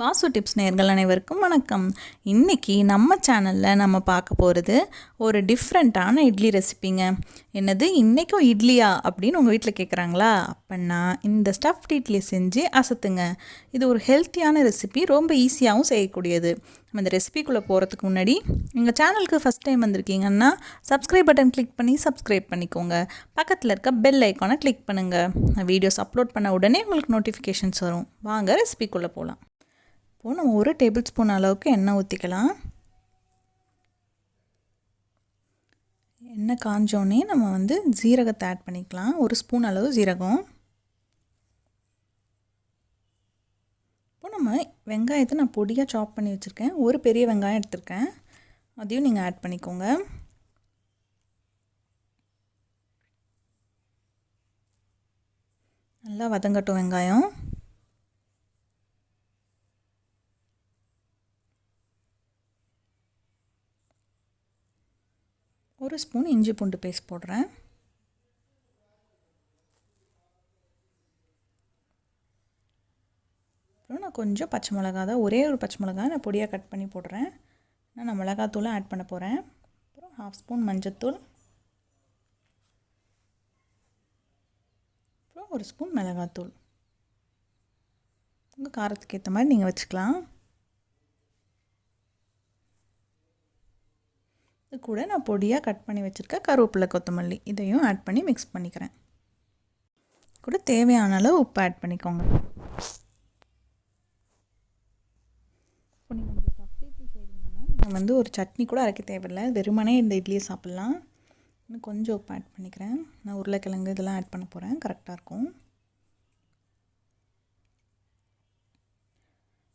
Vasu tips நேயர்கள் அனைவருக்கும் வணக்கம். இன்றைக்கி நம்ம சேனலில் நம்ம பார்க்க போகிறது ஒரு டிஃப்ரெண்ட்டான இட்லி ரெசிபிங்க. என்னது இன்றைக்கும் இட்லியா அப்படின்னு உங்கள் வீட்டில் கேட்குறாங்களா? அப்படின்னா இந்த ஸ்டஃப்ட் இட்லி செஞ்சு அசத்துங்க. இது ஒரு ஹெல்த்தியான ரெசிபி, ரொம்ப ஈஸியாகவும் செய்யக்கூடியது. நம்ம இந்த ரெசிபிக்குள்ளே போகிறதுக்கு முன்னாடி எங்கள் சேனலுக்கு ஃபஸ்ட் டைம் வந்திருக்கீங்கன்னா சப்ஸ்கிரைப் பட்டன் கிளிக் பண்ணி சப்ஸ்கிரைப் பண்ணிக்கோங்க. பக்கத்தில் இருக்க பெல் ஐக்கானை கிளிக் பண்ணுங்கள். நான் வீடியோஸ் அப்லோட் பண்ண உடனே உங்களுக்கு நோட்டிஃபிகேஷன்ஸ் வரும். வாங்க ரெசிபிக்குள்ளே போகலாம். இப்போது நம்ம 1 டேபிள் ஸ்பூன் அளவுக்கு எண்ணெய் ஊற்றிக்கலாம். எண்ணெய் காஞ்சோடனே நம்ம ஜீரகத்தை ஆட் பண்ணிக்கலாம். 1 ஸ்பூன் அளவு ஜீரகம். இப்போது நம்ம வெங்காயத்தை நான் பொடியாக சாப் பண்ணி வச்சுருக்கேன். ஒரு பெரிய வெங்காயம் எடுத்திருக்கேன், அதையும் நீங்கள் ஆட் பண்ணிக்கோங்க. நல்லா வதங்கட்டும் வெங்காயம். ஒரு ஸ்பூன் இஞ்சி பூண்டு பேஸ்ட் போடுறேன். அப்புறம் நான் கொஞ்சம் பச்சை மிளகா தான், ஒரே ஒரு பச்சை மிளகா நான் பொடியாக கட் பண்ணி போடுறேன். நான் மிளகாத்தூளும் ஆட் பண்ண போகிறேன். அப்புறம் 1/2 ஸ்பூன் மஞ்சத்தூள், அப்புறம் 1 ஸ்பூன் மிளகாத்தூள். உங்கள் காரத்துக்கு ஏற்ற மாதிரி நீங்கள் வச்சுக்கலாம். இது கூட நான் பொடியாக கட் பண்ணி வச்சுருக்கேன் கருவேப்பிலை, கொத்தமல்லி, இதையும் ஆட் பண்ணி மிக்ஸ் பண்ணிக்கிறேன். கூட தேவையான அளவு உப்பு ஆட் பண்ணிக்கோங்க. இப்போ நீங்கள் இந்த ஸ்டஃப்ட் இட்லி செய்வீங்கன்னா நீங்கள் ஒரு சட்னி கூட அரைக்க தேவையில்லை, வெறுமனே இந்த இட்லியை சாப்பிட்லாம். இன்னும் கொஞ்சம் உப்பு ஆட் பண்ணிக்கிறேன். நான் உருளைக்கிழங்கு இதெல்லாம் ஆட் பண்ண போகிறேன், கரெக்டாக இருக்கும்.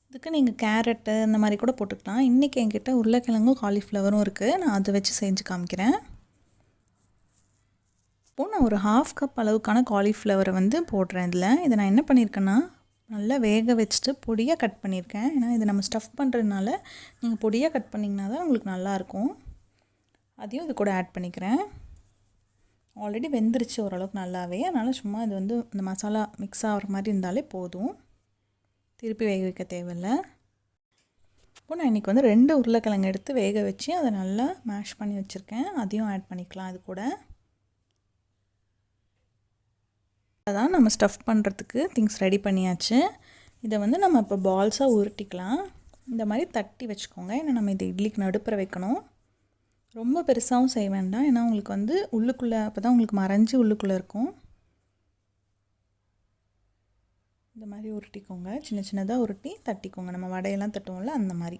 இதுக்கு நீங்கள் கேரட்டு இந்த மாதிரி கூட போட்டுக்கலாம். இன்றைக்கி என்கிட்ட உருளைக்கிழங்கும் காலிஃப்ளவரும் இருக்குது, நான் அதை வச்சு செஞ்சு காமிக்கிறேன். இப்போது நான் ஒரு 1/2 கப் அளவுக்கான காலிஃப்ளவரை போடுறேன் இதில். இதை நான் என்ன பண்ணியிருக்கேன்னா நல்லா வேக வச்சுட்டு பொடியாக கட் பண்ணியிருக்கேன். ஏன்னா இதை நம்ம ஸ்டஃப் பண்ணுறதுனால நீங்கள் பொடியாக கட் பண்ணிங்கன்னா தான் உங்களுக்கு நல்லாயிருக்கும். அதையும் இது கூட ஆட் பண்ணிக்கிறேன். ஆல்ரெடி வெந்துருச்சு ஓரளவுக்கு நல்லாவே, அதனால் சும்மா இது இந்த மசாலா மிக்ஸ் ஆகிற மாதிரி இருந்தாலே போதும், திருப்பி வேக வைக்க தேவையில்லை. இப்போது நான் இன்றைக்கி 2 உருளைக்கிழங்கு எடுத்து வேக வச்சு அதை நல்லா மேஷ் பண்ணி வச்சுருக்கேன், அதையும் ஆட் பண்ணிக்கலாம். அது கூட அதான் நம்ம ஸ்டஃப் பண்ணுறதுக்கு திங்ஸ் ரெடி பண்ணியாச்சு. இதை நம்ம இப்போ பால்ஸாக உருட்டிக்கலாம். இந்த மாதிரி தட்டி வச்சுக்கோங்க. ஏன்னா நம்ம இதை இட்லிக்கு நடுப்புற வைக்கணும். ரொம்ப பெருசாகவும் செய்ய வேண்டாம், ஏன்னா உங்களுக்கு உள்ளுக்குள்ளே அப்போ தான் உங்களுக்கு மறைஞ்சி உள்ளுக்குள்ளே இருக்கும். இந்த மாதிரி உருட்டிக்கோங்க, சின்ன சின்னதாக உருட்டி தட்டிக்கோங்க. நம்ம வடையெல்லாம் தட்டுவோம்ல அந்த மாதிரி.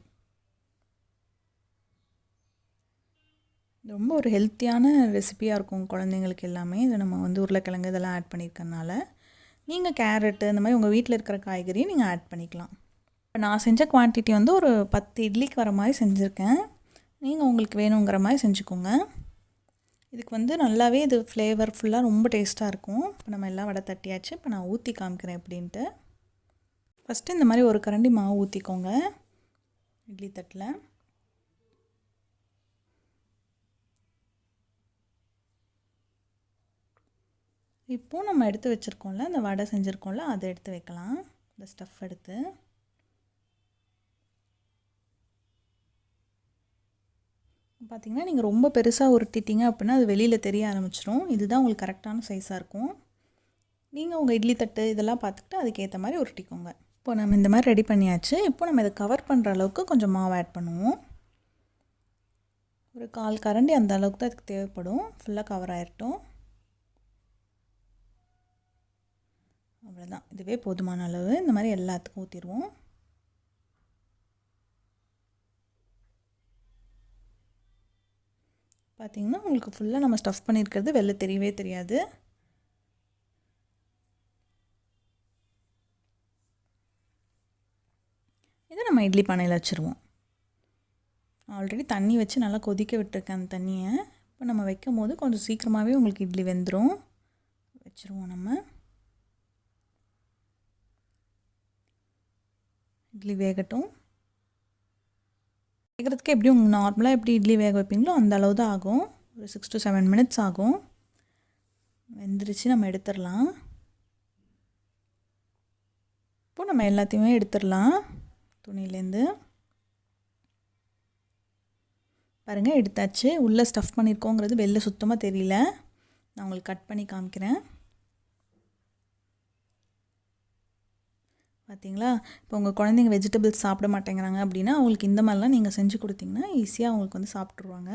ரொம்ப ஒரு ஹெல்த்தியான ரெசிபியாக இருக்கும் குழந்தைங்களுக்கு எல்லாமே. இதை நம்ம உருளைக்கிழங்கு இதெல்லாம் ஆட் பண்ணியிருக்கனால. நீங்கள் கேரட்டு இந்த மாதிரி உங்கள் வீட்டில் இருக்கிற காய்கறியை நீங்கள் ஆட் பண்ணிக்கலாம். இப்போ நான் செஞ்ச குவான்டிட்டி ஒரு 10 இட்லிக்கு வர மாதிரி செஞ்சுருக்கேன். நீங்கள் உங்களுக்கு வேணுங்கிற மாதிரி செஞ்சுக்கோங்க. இதுக்கு நல்லாவே இது ஃப்ளேவர்ஃபுல்லாக ரொம்ப டேஸ்ட்டாக இருக்கும். இப்போ நம்ம எல்லாம் வடை தட்டியாச்சு. இப்போ நான் ஊற்றி காமிக்கிறேன் எப்படின்ட்டு. ஃபஸ்ட்டு இந்த மாதிரி ஒரு கரண்டி மாவு ஊற்றிக்கோங்க இட்லி தட்டில். இப்போது நம்ம எடுத்து வச்சுருக்கோம்ல, இந்த வடை செஞ்சுருக்கோம்ல, அதை எடுத்து வைக்கலாம். இந்த ஸ்டஃப் எடுத்து பார்த்திங்கன்னா நீங்கள் ரொம்ப பெருசாக உருட்டிட்டீங்க அப்படின்னா அது வெளியில் தெரிய ஆரம்பிச்சிடும். இதுதான் உங்களுக்கு கரெக்டான சைஸாக இருக்கும். நீங்கள் உங்கள் இட்லி தட்டு இதெல்லாம் பார்த்துக்கிட்டு அதுக்கேற்ற மாதிரி உருட்டிக்கோங்க. இப்போ நம்ம இந்த மாதிரி ரெடி பண்ணியாச்சு. இப்போ நம்ம இதை கவர் பண்ணுற அளவுக்கு கொஞ்சம் மாவு ஆட் பண்ணுவோம். ஒரு 1/4 கரண்டி அந்த அளவுக்கு தான் அதுக்கு தேவைப்படும். ஃபுல்லாக கவர் ஆகிட்டோம். அவ்வளோதான், இதுவே போதுமான அளவு. இந்த மாதிரி எல்லாத்துக்கும் ஊற்றிடுவோம். பார்த்திங்கன்னா உங்களுக்கு ஃபுல்லாக நம்ம ஸ்டஃப் பண்ணியிருக்கிறது வெளில தெரியவே தெரியாது. இதை நம்ம இட்லி பானையில் வச்சுருவோம். ஆல்ரெடி தண்ணி வச்சு நல்லா கொதிக்க விட்டுருக்கேன் அந்த தண்ணியை. இப்போ நம்ம வைக்கும் போது கொஞ்சம் சீக்கிரமாகவே உங்களுக்கு இட்லி வெந்துடும். வச்சுருவோம். நம்ம இட்லி வேகட்டும். வேகிறதுக்கு எப்படியும் நார்மலாக எப்படி இட்லி வேக வைப்பீங்களோ அந்த அளவு தான் ஆகும். ஒரு 6 to 7 minutes ஆகும். வெந்துருச்சு, நம்ம எடுத்துடலாம். இப்போது நம்ம எல்லாத்தையுமே எடுத்துடலாம். துணியிலேருந்து பாருங்கள் எடுத்தாச்சு. உள்ளே ஸ்டஃப் பண்ணியிருக்கோங்கிறது வெளில சுத்தமாக தெரியல. நான் உங்களுக்கு கட் பண்ணி காமிக்கிறேன். பார்த்தீங்களா? இப்போ உங்கள் குழந்தைங்க வெஜிடபிள்ஸ் சாப்பிட மாட்டேங்கிறாங்க அப்படின்னா அவங்களுக்கு இந்த மாதிரிலாம் நீங்கள் செஞ்சு கொடுத்தீங்கன்னா ஈஸியாக அவங்களுக்கு வந்து சாப்பிட்ருவாங்க.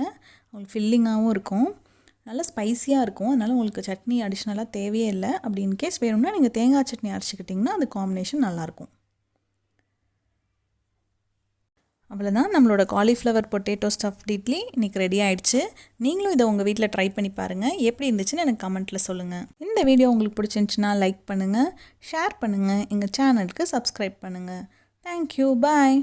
அவங்களுக்கு ஃபில்லிங்காகவும் இருக்கும், நல்லா ஸ்பைஸியாக இருக்கும். அதனால் உங்களுக்கு சட்னி அடிஷ்னலாக தேவையே இல்லை. அப்படி இன்கேஸ் வேணும்னா நீங்கள் தேங்காய் சட்னி அரைச்சிக்கிட்டிங்கன்னா அந்த காம்பினேஷன் நல்லாயிருக்கும். அவ்வளோதான், நம்மளோட காலிஃப்ளவர் பொட்டேட்டோ ஸ்டஃப்ட் இட்லி இன்றைக்கி ரெடி ஆகிடுச்சு. நீங்களும் இதை உங்கள் வீட்டில் ட்ரை பண்ணி பாருங்கள். எப்படி இருந்துச்சுன்னு எனக்கு கமெண்ட்டில் சொல்லுங்கள். இந்த வீடியோ உங்களுக்கு பிடிச்சிருந்துச்சுன்னா லைக் பண்ணுங்கள், ஷேர் பண்ணுங்கள், எங்கள் சேனலுக்கு சப்ஸ்கிரைப் பண்ணுங்கள். தேங்க்யூ, பாய்.